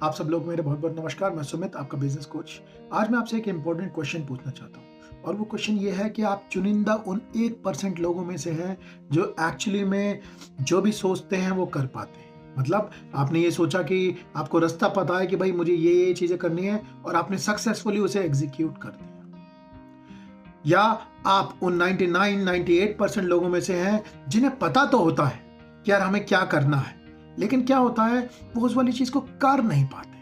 आप सब लोग मेरे बहुत बहुत नमस्कार। मैं सुमित, आपका बिजनेस कोच। आज मैं आपसे एक इम्पोर्टेंट क्वेश्चन पूछना चाहता हूँ और वो क्वेश्चन ये है कि आप चुनिंदा उन 1% लोगों में से हैं जो एक्चुअली में जो भी सोचते हैं वो कर पाते हैं। मतलब आपने ये सोचा कि आपको रास्ता पता है कि भाई मुझे ये चीज़ें करनी है और आपने सक्सेसफुली उसे एग्जीक्यूट कर दिया। या आप उन 98% लोगों में से हैं जिन्हें पता तो होता है कि यार हमें क्या करना है, लेकिन क्या होता है वो उस वाली चीज को कर नहीं पाते,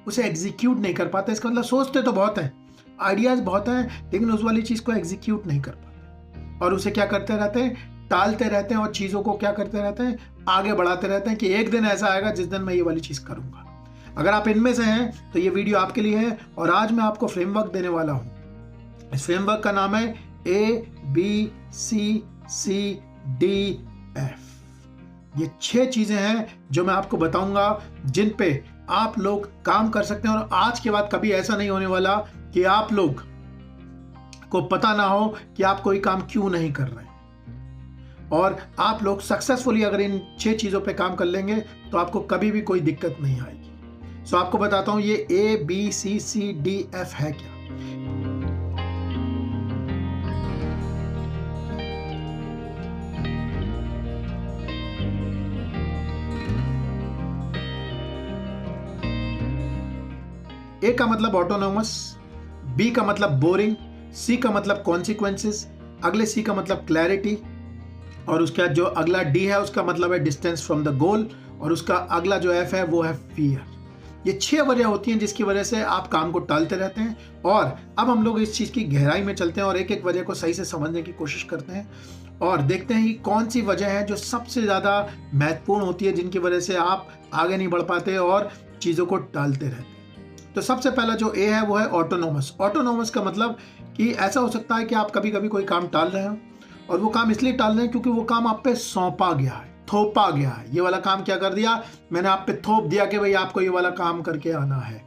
उसे एग्जीक्यूट नहीं कर पाते। इसका मतलब सोचते तो बहुत हैं, आइडियाज बहुत हैं, लेकिन उस वाली चीज को एग्जीक्यूट नहीं कर पाते और उसे क्या करते रहते हैं, टालते रहते हैं और चीजों को क्या करते रहते हैं, आगे बढ़ाते रहते हैं कि एक दिन ऐसा आएगा जिस दिन मैं ये वाली चीज करूंगा। अगर आप इनमें से हैं तो ये वीडियो आपके लिए है और आज मैं आपको फ्रेमवर्क देने वाला हूं। इस फ्रेमवर्क का नाम है ABCCDF। ये 6 चीजें हैं जो मैं आपको बताऊंगा जिन पे आप लोग काम कर सकते हैं और आज के बाद कभी ऐसा नहीं होने वाला कि आप लोग को पता ना हो कि आप कोई काम क्यों नहीं कर रहे हैं। और आप लोग सक्सेसफुली अगर इन 6 चीजों पे काम कर लेंगे तो आपको कभी भी कोई दिक्कत नहीं आएगी। सो आपको बताता हूं ये ABCCDF है क्या। ए का मतलब ऑटोनोमस, बी का मतलब बोरिंग, सी का मतलब कॉन्सिक्वेंसेस, अगले सी का मतलब क्लैरिटी और उसका जो अगला डी है उसका मतलब है डिस्टेंस फ्रॉम द गोल और उसका अगला जो एफ है वो है फियर। ये 6 वजह होती हैं जिसकी वजह से आप काम को टालते रहते हैं। और अब हम लोग इस चीज की गहराई में चलते हैं और एक एक वजह को सही से समझने की कोशिश करते हैं और देखते हैं कि कौन सी वजह है जो सबसे ज्यादा महत्वपूर्ण होती है, जिनकी वजह से आप आगे नहीं बढ़ पाते और चीजों को टालते रहते हैं। तो सबसे पहला जो ए है वो है ऑटोनोमस। ऑटोनोमस का मतलब कि ऐसा हो सकता है कि आप कभी कभी कोई काम टाल रहे हो और वो काम इसलिए टाल रहे हैं क्योंकि वो काम आप पे सौंपा गया है, थोपा गया है। ये वाला काम क्या कर दिया, मैंने आप पे थोप दिया कि भाई आपको ये वाला काम करके आना है।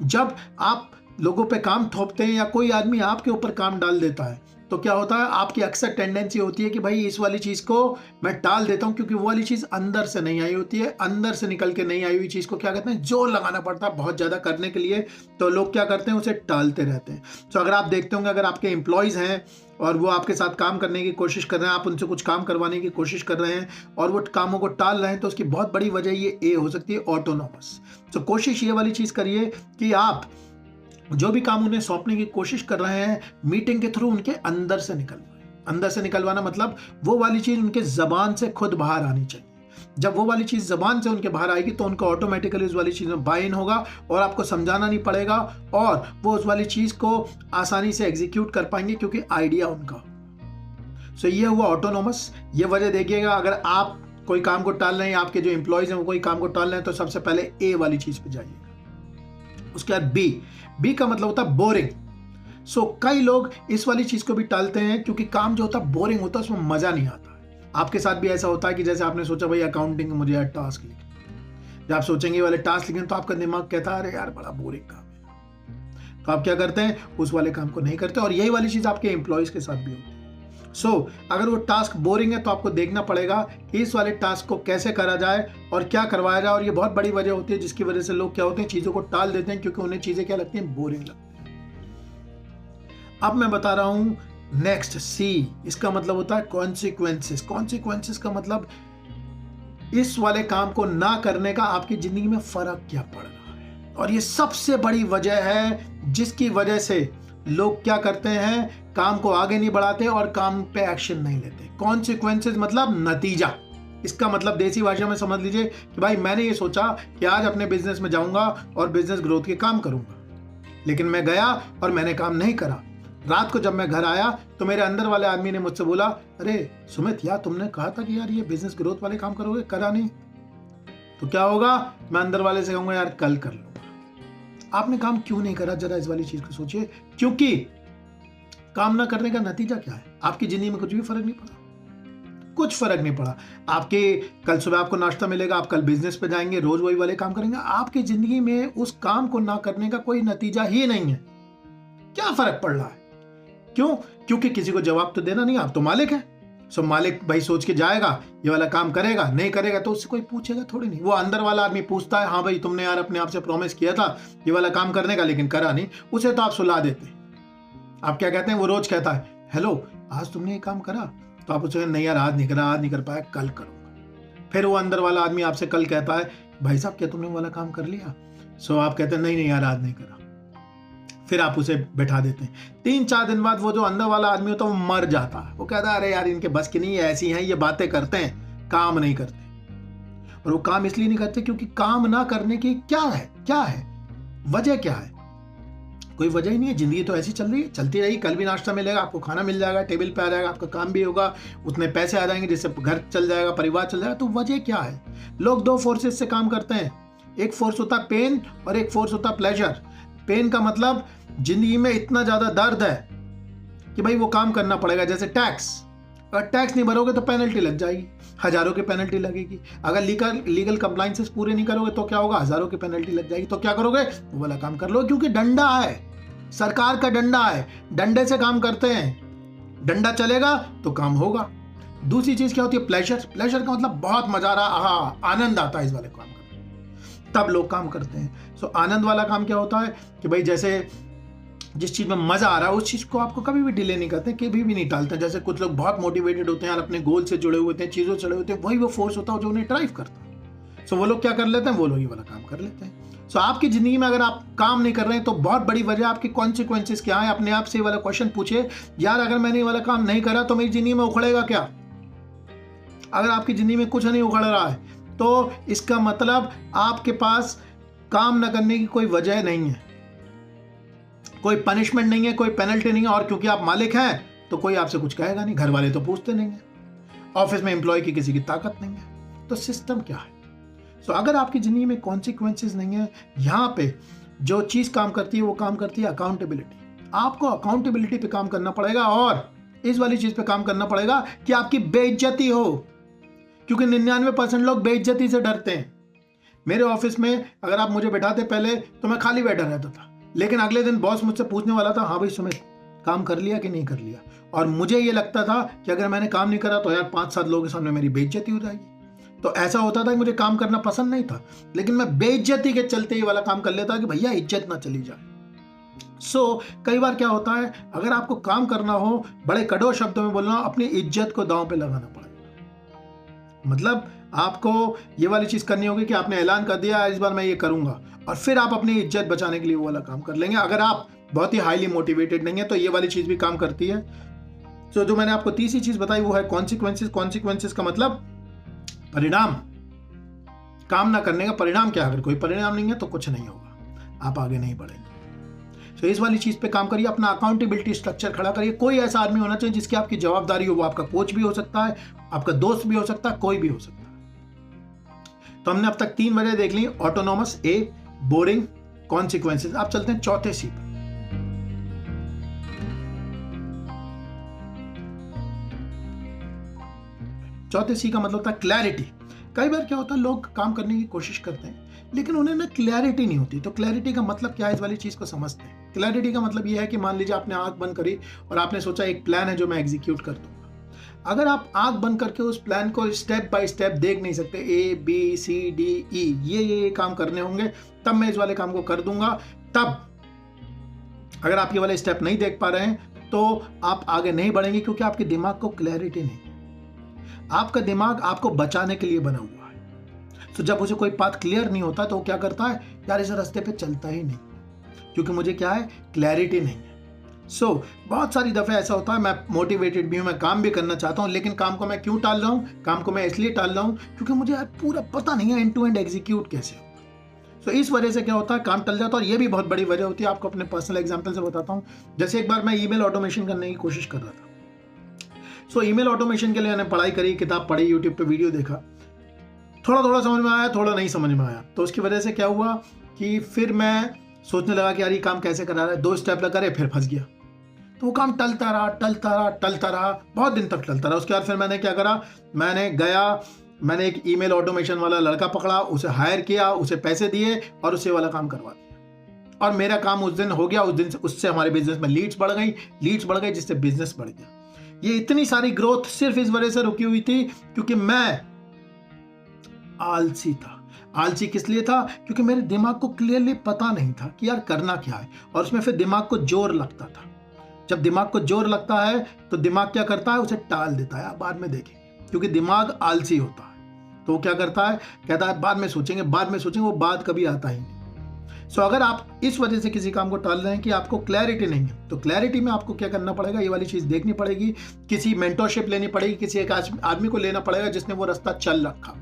जब आप लोगों पे काम थोपते हैं या कोई आदमी आपके ऊपर काम डाल देता है तो क्या होता है, आपकी अक्सर टेंडेंसी होती है कि भाई इस वाली चीज को मैं टाल देता हूं क्योंकि वो वाली चीज अंदर से नहीं आई होती है। अंदर से निकल के नहीं आई हुई चीज को क्या कहते हैं, जोर लगाना पड़ता है बहुत ज्यादा करने के लिए, तो लोग क्या करते हैं, उसे टालते रहते हैं। तो अगर आप देखते होंगे, अगर आपके एम्प्लॉयज हैं और वो आपके साथ काम करने की कोशिश कर रहे हैं, आप उनसे कुछ काम करवाने की कोशिश कर रहे हैं और वो कामों को टाल रहे हैं, तो उसकी बहुत बड़ी वजह ये ए हो सकती है, ऑटोनोमस। तो कोशिश ये वाली चीज करिए कि आप जो भी काम उन्हें सौंपने की कोशिश कर रहे हैं मीटिंग के थ्रू उनके अंदर से निकलवाएं। अंदर से निकलवाना मतलब वो वाली चीज उनके जबान से खुद बाहर आनी चाहिए। जब वो वाली चीज जबान से उनके बाहर आएगी तो उनको ऑटोमेटिकली उस वाली चीज में बाय इन होगा और आपको समझाना नहीं पड़ेगा और वो उस वाली चीज को आसानी से एग्जीक्यूट कर पाएंगे क्योंकि आइडिया उनका। सो ये हुआ ऑटोनोमस। ये वजह देखिएगा, अगर आप कोई काम को टाल रहे हैं, आपके जो एम्प्लॉयज हैं वो कोई काम को टाल रहे हैं, तो सबसे पहले ए वाली चीज पे जाइएगा। उसके बाद बी का मतलब होता है बोरिंग। सो कई लोग इस वाली चीज को भी टालते हैं क्योंकि काम जो होता है बोरिंग होता है, उसमें मजा नहीं आता है। आपके साथ भी ऐसा होता है कि जैसे आपने सोचा भाई अकाउंटिंग मुझे यार टास्क लिखना, जब आप सोचेंगे ये वाले टास्क लिखें तो आपका दिमाग कहता है अरे यार बड़ा बोरिंग काम है, तो आप क्या करते हैं, उस वाले काम को नहीं करते। और यही वाली चीज आपके एम्प्लॉयज के साथ भी होती है। सो अगर वो टास्क बोरिंग है तो आपको देखना पड़ेगा कि इस वाले टास्क को कैसे करा जाए और क्या करवाया जाए। और ये बहुत बड़ी वजह होती है जिसकी वजह से लोग क्या होते हैं, चीजों को टाल देते हैं क्योंकि उन्हें चीजें क्या लगती हैं, बोरिंग लगती हैं। अब मैं बता रहा हूं नेक्स्ट सी। इसका मतलब होता है कॉन्सिक्वेंसेस। कॉन्सिक्वेंसेस का मतलब इस वाले काम को ना करने का आपकी जिंदगी में फर्क क्या पड़ रहा है। और ये सबसे बड़ी वजह है जिसकी वजह से लोग क्या करते हैं, काम को आगे नहीं बढ़ाते और काम पे एक्शन नहीं लेते। कॉन्सिक्वेंसेस मतलब नतीजा। इसका मतलब देसी भाषा में समझ लीजिए कि भाई मैंने ये सोचा कि आज अपने बिजनेस में जाऊंगा और बिजनेस ग्रोथ के काम करूंगा, लेकिन मैं गया और मैंने काम नहीं करा। रात को जब मैं घर आया तो मेरे अंदर वाले आदमी ने मुझसे बोला, अरे सुमित यार तुमने कहा था कि यार ये बिजनेस ग्रोथ वाले काम करोगे, करा नहीं। तो क्या होगा, मैं अंदर वाले से कहूंगा यार कल कर लूंगा। आपने काम क्यों नहीं करा, जरा इस वाली चीज को सोचिए। क्योंकि काम ना करने का नतीजा क्या है, आपकी जिंदगी में कुछ भी फर्क नहीं पड़ा, कुछ फर्क नहीं पड़ा। आपके कल सुबह आपको नाश्ता मिलेगा, आप कल बिजनेस पे जाएंगे, रोज वही वाले काम करेंगे, आपकी जिंदगी में उस काम को ना करने का कोई नतीजा ही नहीं है। क्या फर्क पड़ रहा है, क्यों? क्योंकि किसी को जवाब तो देना नहीं, आप तो मालिक हैं। सो मालिक भाई सोच के जाएगा, ये वाला काम करेगा, नहीं करेगा तो उससे कोई पूछेगा थोड़ी नहीं। वो अंदर वाला आदमी पूछता है, हाँ भाई तुमने यार अपने आप से प्रॉमिस किया था ये वाला काम करने का लेकिन करा नहीं, उसे तो आप सुला देते हैं। आप क्या कहते हैं, वो रोज कहता है हेलो आज तुमने ये काम करा, तो आप उसे नहीं यार आज नहीं करा, आज नहीं कर पाया, कल करूंगा। फिर वो अंदर वाला आदमी आपसे कल कहता है भाई साहब क्या तुमने वो वाला काम कर लिया? सो आप कहते हैं नहीं यार आज नहीं करा। फिर आप उसे बैठा देते हैं। 3-4 दिन बाद वो जो अंदर वाला आदमी होता है वो मर जाता है। वो कहता है अरे यार इनके बस की नहीं है, ऐसी हैं ये बातें करते हैं, काम नहीं करते। और वो काम इसलिए नहीं करते क्योंकि काम ना करने की क्या है वजह क्या है? कोई वजह ही नहीं है। जिंदगी तो ऐसी चल रही है, चलती रही, कल भी नाश्ता मिलेगा, आपको खाना मिल जाएगा, टेबल पे आ जाएगा, आपका काम भी होगा, उतने पैसे आ जाएंगे जिससे घर चल जाएगा, परिवार चल जाएगा। तो वजह क्या है? लोग 2 फोर्सेस से काम करते हैं। एक फोर्स होता है पेन और एक फोर्स होता है प्लेजर। पेन का मतलब जिंदगी में इतना ज्यादा दर्द है कि भाई वो काम करना पड़ेगा। जैसे टैक्स, अगर टैक्स नहीं भरोगे तो पेनल्टी लग जाएगी, हजारों की पेनल्टी लगेगी। अगर लीगल कंप्लाइंसेस पूरे नहीं करोगे तो क्या होगा, हजारों की पेनल्टी लग जाएगी। तो क्या करोगे, वो वाला काम कर लो, क्योंकि डंडा है, सरकार का डंडा है, डंडे से काम करते हैं। डंडा चलेगा तो काम होगा। दूसरी चीज क्या होती है, प्लेजर। प्लेजर का मतलब बहुत मजा आ रहा, आनंद आता है इस वाले काम करने, तब लोग काम करते हैं। सो आनंद वाला काम क्या होता है कि भाई जैसे जिस चीज में मजा आ रहा है उस चीज को आपको कभी भी डिले नहीं करते, कभी भी नहीं टालते। जैसे कुछ लोग बहुत मोटिवेटेड होते हैं और अपने गोल से जुड़े हुए होते हैं, चीजों से जुड़े होते हैं, वही वो फोर्स होता है जो उन्हें ड्राइव करता है। सो वो लोग क्या कर लेते हैं, वो लोग ये वाला काम कर लेते हैं। सो आपकी जिंदगी में अगर आप काम नहीं कर रहे हैं तो बहुत बड़ी वजह आपकी कॉन्सिक्वेंसेस क्या है। अपने आप से ये वाला क्वेश्चन पूछे, यार अगर मैंने ये वाला काम नहीं करा तो मेरी जिंदगी में उखड़ेगा क्या? अगर आपकी जिंदगी में कुछ नहीं उखड़ रहा है तो इसका मतलब आपके पास काम न करने की कोई वजह नहीं है, कोई पनिशमेंट नहीं है, कोई पेनल्टी नहीं है। और क्योंकि आप मालिक हैं तो कोई आपसे कुछ कहेगा नहीं, घर वाले तो पूछते नहीं है, ऑफिस में एम्प्लॉय की किसी की ताकत नहीं है। तो सिस्टम क्या है? सो अगर आपकी जिंदगी में कॉन्सिक्वेंसेस नहीं है, यहाँ पे जो चीज काम करती है वो काम करती है अकाउंटेबिलिटी। आपको अकाउंटेबिलिटी पे काम करना पड़ेगा और इस वाली चीज पे काम करना पड़ेगा कि आपकी बेइज्जती हो, क्योंकि 99% लोग बेइज्जती से डरते हैं। मेरे ऑफिस में अगर आप मुझे बैठाते पहले तो मैं खाली बैठा रहता था, लेकिन अगले दिन बॉस मुझसे पूछने वाला था, हाँ भाई सुमित काम कर लिया कि नहीं कर लिया? और मुझे ये लगता था कि अगर मैंने काम नहीं करा तो यार 5-7 लोगों के सामने मेरी बेइज्जती हो जाएगी। तो ऐसा होता था कि मुझे काम करना पसंद नहीं था, लेकिन मैं बेइज्जती के चलते ये वाला काम कर लेता कि भैया इज्जत ना चली जाए। सो कई बार क्या होता है, अगर आपको काम करना हो, बड़े कड़वे शब्दों में बोलना, अपनी इज्जत को दांव पे लगाना पड़ेगा। मतलब आपको ये वाली चीज करनी होगी कि आपने ऐलान कर दिया इस बार मैं ये करूंगा, और फिर आप अपनी इज्जत बचाने के लिए वो वाला काम कर लेंगे। अगर आप बहुत ही हाईली मोटिवेटेड नहीं है तो ये वाली चीज भी काम करती है। सो जो मैंने आपको तीसरी चीज बताई वो है कॉन्सिक्वेंसेस। कॉन्सिक्वेंसेस का मतलब परिणाम। काम ना करने का परिणाम क्या है? अगर कोई परिणाम नहीं है तो कुछ नहीं होगा, आप आगे नहीं बढ़ेंगे। तो इस वाली चीज पे काम करिए, अपना अकाउंटेबिलिटी स्ट्रक्चर खड़ा करिए। कोई ऐसा आदमी होना चाहिए जिसकी आपकी जवाबदारी हो। वो आपका कोच भी हो सकता है, आपका दोस्त भी हो सकता है, कोई भी हो सकता है। तो हमने अब तक 3 वजह देख ली, ऑटोनोमस, ए, बोरिंग, कॉन्सिक्वेंसेस। आप चलते हैं चौथे सी पर। चौथे सी का मतलब होता है क्लैरिटी। कई बार क्या होता है, लोग काम करने की कोशिश करते हैं लेकिन उन्हें ना क्लैरिटी नहीं होती। तो क्लैरिटी का मतलब क्या है, इस वाली चीज को समझते हैं। क्लैरिटी का मतलब यह है कि मान लीजिए आपने आंख बंद करी और आपने सोचा एक प्लान है जो मैं एग्जीक्यूट कर दूंगा। अगर आप आंख बंद करके उस प्लान को स्टेप बाय स्टेप देख नहीं सकते, ABCDE ये काम करने होंगे तब मैं इस वाले काम को कर दूंगा, तब अगर आप ये वाले स्टेप नहीं देख पा रहे हैं तो आप आगे नहीं बढ़ेंगे, क्योंकि आपके दिमाग को क्लैरिटी नहीं। आपका दिमाग आपको बचाने के लिए बना हुआ है। तो जब उसे कोई पाथ क्लियर नहीं होता तो वो क्या करता है, यार इस रास्ते पे चलता ही नहीं, क्योंकि मुझे क्या है, क्लैरिटी नहीं है। बहुत सारी दफे ऐसा होता है, मैं मोटिवेटेड भी हूं, मैं काम भी करना चाहता हूं, लेकिन काम को मैं क्यों टाल रहा हूं? काम को मैं इसलिए टाल रहा हूं क्योंकि मुझे यार पूरा पता नहीं है एंड टू एंड एग्जीक्यूट कैसे होगा। इस वजह से क्या होता है, काम टल जाता है। और ये भी बहुत बड़ी वजह होती है। आपको अपने पर्सनल एग्जांपल से बताता हूं। जैसे एक बार मैं ईमेल ऑटोमेशन करने की कोशिश कर रहा था। ईमेल ऑटोमेशन के लिए मैंने पढ़ाई करी, किताब पढ़ी, यूट्यूब पे वीडियो देखा, थोड़ा समझ में आया, थोड़ा नहीं समझ में आया। तो उसकी वजह से क्या हुआ कि फिर मैं सोचने लगा कि यार ये काम कैसे करा रहा है, 2 स्टेप लगा रहे, फिर फंस गया। तो वो काम टलता रहा, बहुत दिन तक टलता रहा। उसके बाद फिर मैंने क्या करा, मैंने एक ईमेल ऑटोमेशन वाला लड़का पकड़ा, उसे हायर किया, उसे पैसे दिए और उसे वाला काम करवा दिया। और मेरा काम उस दिन हो गया। उस दिन से उससे हमारे बिजनेस में लीड्स बढ़ गई, जिससे बिजनेस बढ़ गया। ये इतनी सारी ग्रोथ सिर्फ इस वजह से रुकी हुई थी क्योंकि मैं आलसी था। आलसी किस लिए था? क्योंकि मेरे दिमाग को क्लियरली पता नहीं था कि यार करना क्या है, और उसमें फिर दिमाग को जोर लगता था। जब दिमाग को जोर लगता है तो दिमाग क्या करता है? उसे टाल देता है, बाद में देखेंगे, क्योंकि दिमाग आलसी होता है। तो वो क्या करता है? कहता है बाद में सोचेंगे, बाद में सोचेंगे, वो बाद कभी आता ही नहीं। सो अगर आप इस वजह से किसी काम को टाल रहे हैं कि आपको क्लैरिटी नहीं है, तो क्लैरिटी में आपको क्या करना पड़ेगा? ये वाली चीज देखनी पड़ेगी, किसी मेंटरशिप लेनी पड़ेगी, किसी एक आदमी को लेना पड़ेगा जिसने वो रास्ता चल रखा,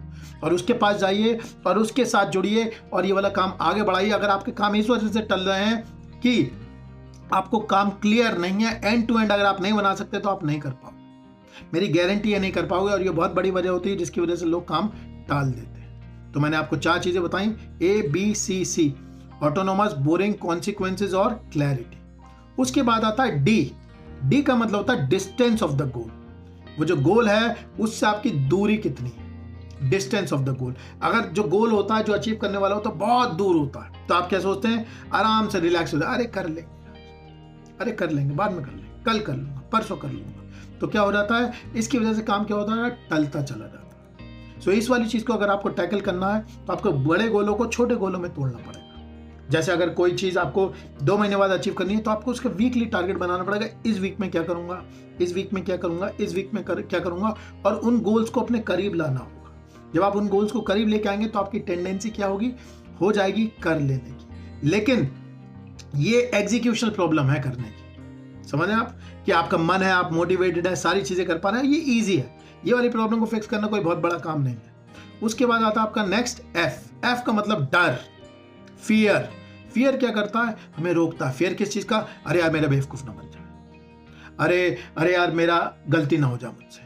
और उसके पास जाइए और उसके साथ जुड़िए और ये वाला काम आगे बढ़ाइए। अगर आपके काम इस वजह से टल रहे हैं कि आपको काम क्लियर नहीं है, एंड टू एंड अगर आप नहीं बना सकते तो आप नहीं कर पाओगे, मेरी गारंटी है नहीं कर पाओगे। और ये बहुत बड़ी वजह होती है जिसकी वजह से लोग काम टाल देते हैं। तो मैंने आपको 4 चीजें बताई, ABCC, ऑटोनोमस, बोरिंग, कॉन्सिक्वेंसेज और क्लैरिटी। उसके बाद आता है डी का मतलब होता है डिस्टेंस ऑफ द गोल। वो जो गोल है उससे आपकी दूरी कितनी है, डिस्टेंस ऑफ द गोल। अगर जो गोल होता है, जो अचीव करने वाला होता है, बहुत दूर होता है, तो आप क्या सोचते हैं? आराम से रिलैक्स हो जाए, अरे कर लेंगे, अरे कर लेंगे, बाद में कर लेंगे, कल कर लूंगा, परसों कर लूंगा। तो क्या हो जाता है? इसकी वजह से काम क्या होता है? टलता चला जाता है। सो इस वाली चीज को अगर आपको टैकल करना है तो आपको बड़े गोलों को छोटे गोलों में तोड़ना पड़ेगा। जैसे अगर कोई चीज आपको 2 महीने बाद अचीव करनी है तो आपको उसका वीकली टारगेट बनाना पड़ेगा। इस वीक में क्या करूंगा, इस वीक में क्या करूंगा, इस वीक में क्या करूंगा, और उन गोल्स को अपने करीब लाना होगा। जब आप उन गोल्स को करीब लेके आएंगे तो आपकी टेंडेंसी क्या होगी? हो जाएगी कर लेने की। लेकिन ये एग्जीक्यूशन प्रॉब्लम है करने की। समझे आप कि आपका मन है, आप मोटिवेटेड है, सारी चीजें कर पा रहे हैं, ये ईजी है। ये वाली प्रॉब्लम को फिक्स करना कोई बहुत बड़ा काम नहीं है। उसके बाद आता है आपका नेक्स्ट एफ का मतलब डर, फियर। फियर क्या करता है? हमें रोकता है। फियर किस चीज का? अरे यार मेरा बेवकूफ ना बन जाए, अरे यार मेरा गलती ना हो जाए मुझसे,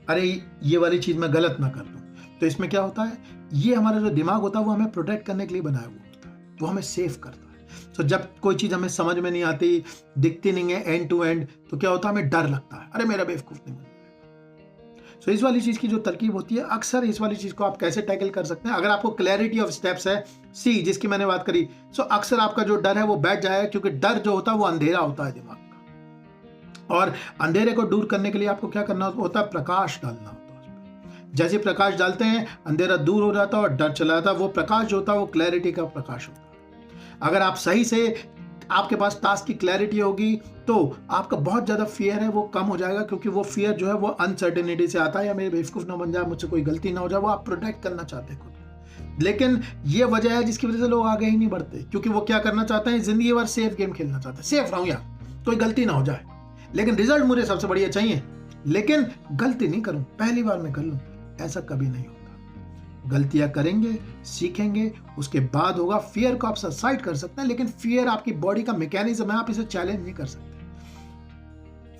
अरे ये वाली चीज मैं गलत ना कर दूं। तो इसमें क्या होता है? ये हमारा जो दिमाग होता है वो हमें प्रोटेक्ट करने के लिए बनाया हुआ होता है, वो हमें सेफ करता है। तो जब कोई चीज हमें समझ में नहीं आती, दिखती नहीं है एंड टू एंड, तो क्या होता है? हमें डर लगता है, अरे मेरा बेवकूफ नहीं बन। सो इस वाली चीज की जो तरकीब होती है, अक्सर इस वाली चीज को आप कैसे टैकल कर सकते हैं? अगर आपको क्लैरिटी ऑफ स्टेप्स है, सी जिसकी मैंने बात करी, सो अक्सर आपका जो डर है वो बैठ जाएगा, क्योंकि डर जो होता है वो अंधेरा होता है दिमाग का, और अंधेरे को दूर करने के लिए आपको क्या करना होता है? प्रकाश डालना होता है। जैसे प्रकाश डालते हैं अंधेरा दूर हो जाता है और डर चला जाता है। वो प्रकाश जो होता है वो क्लैरिटी का प्रकाश होता है। अगर आप सही से, आपके पास टास्क की क्लैरिटी होगी तो आपका बहुत ज्यादा फियर है वो कम हो जाएगा, क्योंकि वो फियर जो है वो अनसर्टेनिटी से आता है, या मेरे बेवकूफ ना बन जाए, मुझसे कोई गलती ना हो जाए, वो आप प्रोटेक्ट करना चाहते हैं खुद। लेकिन ये वजह है जिसकी वजह से लोग आगे ही नहीं बढ़ते, क्योंकि वो क्या करना चाहते हैं? जिंदगी भर सेफ गेम खेलना चाहते हैं। सेफ रहूं यार, कोई गलती ना हो जाए, लेकिन रिजल्ट मुझे सबसे बढ़िया चाहिए, लेकिन गलती नहीं करूं, पहली बार में कर लूं। ऐसा कभी नहीं होता। गलतियां करेंगे, सीखेंगे, उसके बाद होगा। फियर को आप सबसाइड कर सकते हैं, लेकिन फियर आपकी बॉडी का मैकेनिज्म है, आप इसे चैलेंज नहीं कर सकते।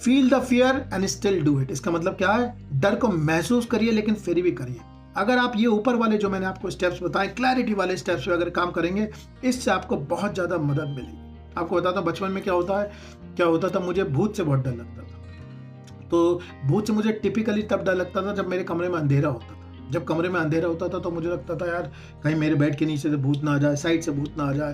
Feel the fear and still do it. इसका मतलब क्या है? डर को महसूस करिए लेकिन फिर भी करिए। अगर आप ये ऊपर वाले जो मैंने आपको स्टेप्स बताए, क्लैरिटी वाले स्टेप्स पे अगर काम करेंगे, इससे आपको बहुत ज्यादा मदद मिलेगी। आपको बताता हूँ बचपन में क्या होता था, मुझे भूत से बहुत डर लगता था। तो भूत से मुझे टिपिकली तब डर लगता था जब मेरे कमरे में अंधेरा होता था। जब कमरे में अंधेरा होता था तो मुझे लगता था यार कहीं मेरे बेड के नीचे से भूत ना आ जाए, साइड से भूत ना आ जाए।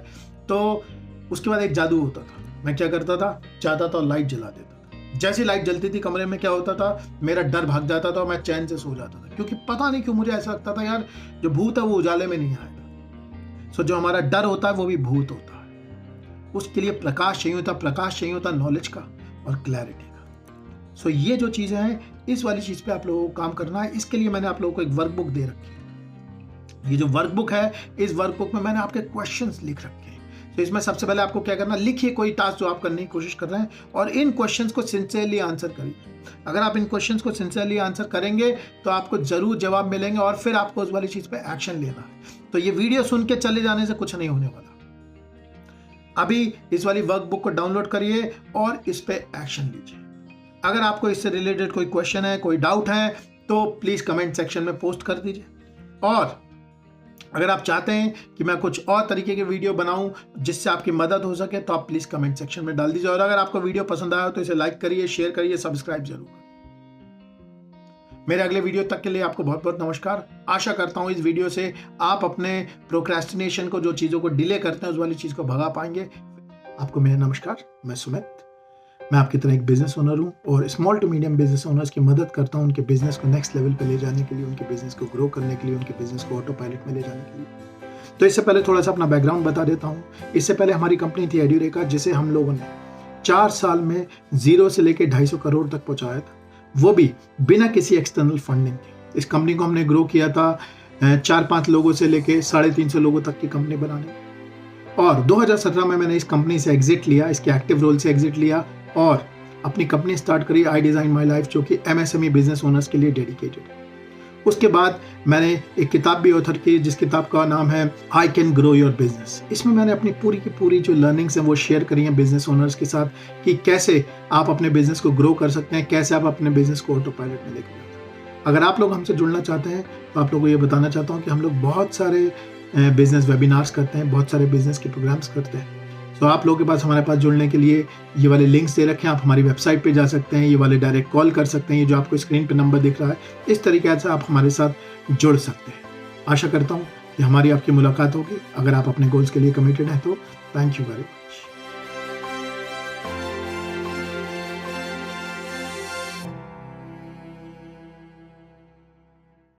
तो उसके बाद एक जादू होता था, मैं क्या करता था, चाहता था लाइट जला देता था। जैसी लाइट जलती थी कमरे में क्या होता था, मेरा डर भाग जाता था और मैं चैन से सो जाता था, क्योंकि पता नहीं क्यों मुझे ऐसा लगता था यार जो भूत है वो उजाले में नहीं आएगा। सो जो हमारा डर होता है वो भी भूत होता है, उसके लिए प्रकाश चाहिए होता नॉलेज का और क्लैरिटी का। सो ये जो चीजें हैं, इस वाली चीज पे आप लोगों को काम करना है। इसके लिए मैंने आप लोगों को एक वर्कबुक दे रखी है। ये जो वर्कबुक है, इस वर्कबुक में मैंने आपके क्वेश्चंस लिख रखे हैं। तो इसमें सबसे पहले आपको क्या करना, लिखिए कोई टास्क जो आप करने की कोशिश कर रहे हैं और इन क्वेश्चंस को सिंसियरली आंसर करिए। अगर आप इन क्वेश्चंस को सिंसियरली आंसर करेंगे तो आपको जरूर जवाब मिलेंगे और फिर आपको उस वाली चीज पे एक्शन लेना है। तो ये वीडियो सुन के चले जाने से कुछ नहीं होने वाला। अभी इस वाली वर्कबुक को डाउनलोड करिए और इस पे एक्शन लीजिए। अगर आपको इससे रिलेटेड कोई क्वेश्चन है, कोई डाउट है, तो प्लीज कमेंट सेक्शन में पोस्ट कर दीजिए। और अगर आप चाहते हैं कि मैं कुछ और तरीके के वीडियो बनाऊं जिससे आपकी मदद हो सके, तो आप प्लीज कमेंट सेक्शन में डाल दीजिए। और अगर आपको वीडियो पसंद आया हो तो इसे लाइक करिए, शेयर करिए, सब्सक्राइब जरूर करिए। मेरे अगले वीडियो तक के लिए आपको बहुत बहुत नमस्कार। आशा करता हूं इस वीडियो से आप अपने प्रोक्रेस्टिनेशन को, जो चीजों को डिले करते हैं, उस वाली चीज को भगा पाएंगे। आपको मेरा नमस्कार। मैं सुमित, मैं आपकी तरह एक बिजनेस ओनर हूँ और small to medium business owners की मदद करता हूँ उनके बिजनेस को नेक्स्ट लेवल पे ले जाने के लिए, उनके बिजनेस को ग्रो करने के लिए, उनके बिजनेस को ऑटो पायलट में ले जाने के लिए। तो इससे पहले थोड़ा सा अपना बैकग्राउंड बता देता हूँ। इससे पहले हमारी कंपनी थी एड्यूरेका, जिसे हम लोगों ने 4 साल में 0 से लेकर 250 करोड़ तक पहुँचाया था, वो भी बिना किसी एक्सटर्नल फंडिंग के। इस कंपनी को हमने ग्रो किया था 4-5 लोगों से लेके 350 लोगों तक की कंपनी बनाने। और 2017 में मैंने इस कंपनी से एग्जिट लिया, इसके एक्टिव रोल से एग्जिट लिया और अपनी कंपनी स्टार्ट करी आई डिज़ाइन माई लाइफ, जो कि MSME बिजनेस ओनर्स के लिए डेडिकेटेड है। उसके बाद मैंने एक किताब भी ऑथर की, जिस किताब का नाम है I can grow your business. इसमें मैंने अपनी पूरी की पूरी जो लर्निंग्स हैं वो शेयर करी हैं बिजनेस ओनर्स के साथ, कि कैसे आप अपने बिजनेस को ग्रो कर सकते हैं, कैसे आप अपने बिजनेस को ऑटो पायलट में लेकर जाते हैं। अगर आप लोग हमसे जुड़ना चाहते हैं तो आप लोगों को ये बताना चाहता हूँ कि हम लोग बहुत सारे बिजनेस वेबिनार्स करते हैं, बहुत सारे बिजनेस के प्रोग्राम्स करते हैं। तो आप लोगों के पास हमारे पास जुड़ने के लिए ये वाले लिंक्स दे रखे हैं, आप हमारी वेबसाइट पे जा सकते हैं, ये वाले डायरेक्ट कॉल कर सकते हैं, ये जो आपको स्क्रीन पे नंबर दिख रहा है, इस तरीके से आप हमारे साथ जुड़ सकते हैं। आशा करता हूँ कि हमारी आपकी मुलाकात होगी। अगर आप अपने गोल्स के लिए कमिटेड हैं तो थैंक यू वेरी मच।